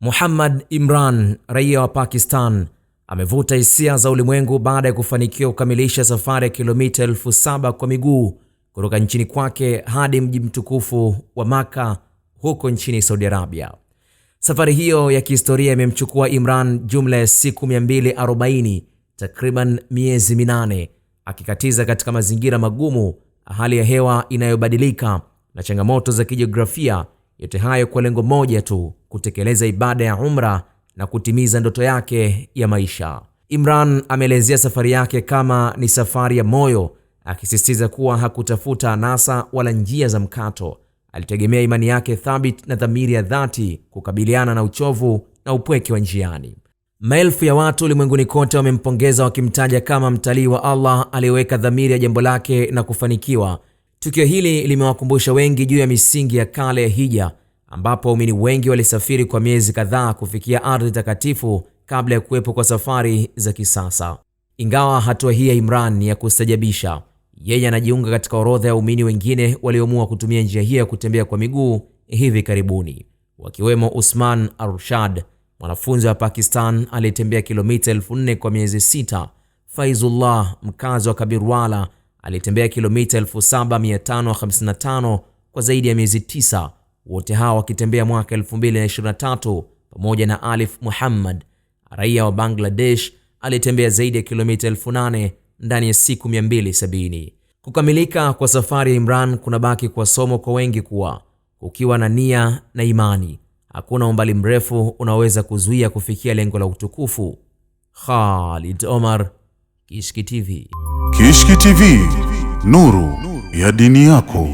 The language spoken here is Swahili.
Muhammad Imran, raia wa Pakistan, amevuta hisia za ulimwengu baada ya kufanikiwa kukamilisha safari ya kilomita 7,000 kwa miguu kutoka nchini kwake hadi mji mtukufu wa Makkah huko nchini Saudi Arabia. Safari hiyo ya kihistoria imemchukua Imran jumla ya siku 240, takriban miezi 8, akikatiza katika mazingira magumu, hali ya hewa inayobadilika na changamoto za kijiografia, yote hayo kwa lengo moja tu: kutekeleza ibada ya umra na kutimiza ndoto yake ya maisha. Imran ameelezea safari yake kama ni safari ya moyo, akisisitiza kuwa hakutafuta anasa wala njia za mkato. Alitegemea imani yake thabiti na dhamiri ya dhati kukabiliana na uchovu na upweke wa njiani. Maelfu ya watu ulimwenguni kote wamempongeza, wakimtaja kama mtalii wa Allah aliyeweka dhamiri ya jambo lake na kufanikiwa. Tukio hili limewakumbusha wengi juu ya misingi ya kale ya hija, ambapo waumini wengi walisafiri kwa miezi kadhaa kufikia ardhi takatifu kabla ya kuwepo kwa safari za kisasa. Ingawa hatua hii ya Imran ni ya kustajabisha, yeye anajiunga katika orodha ya waumini wengine walioamua kutumia njia hii ya kutembea kwa miguu hivi karibuni, wakiwemo Usman Arshad, mwanafunzi wa Pakistan aliyetembea kilomita 4,000 kwa miezi 6, Faizullah, mkazi wa Kabirwala, alitembea kilomita 7,555 kwa zaidi ya miezi 9, wote hawa wakitembea mwaka 2023, pamoja na Alif Muhammad, raia wa Bangladesh, alitembea zaidi ya kilomita 8,000 ndani ya siku 270. Kukamilika kwa safari ya Imran kunabaki kwa somo kwa wengi kuwa ukiwa na nia na imani, hakuna umbali mrefu unaweza kuzuia kufikia lengo la utukufu. Khalid Omar, Kishki TV. Kishki TV, nuru ya dini yako.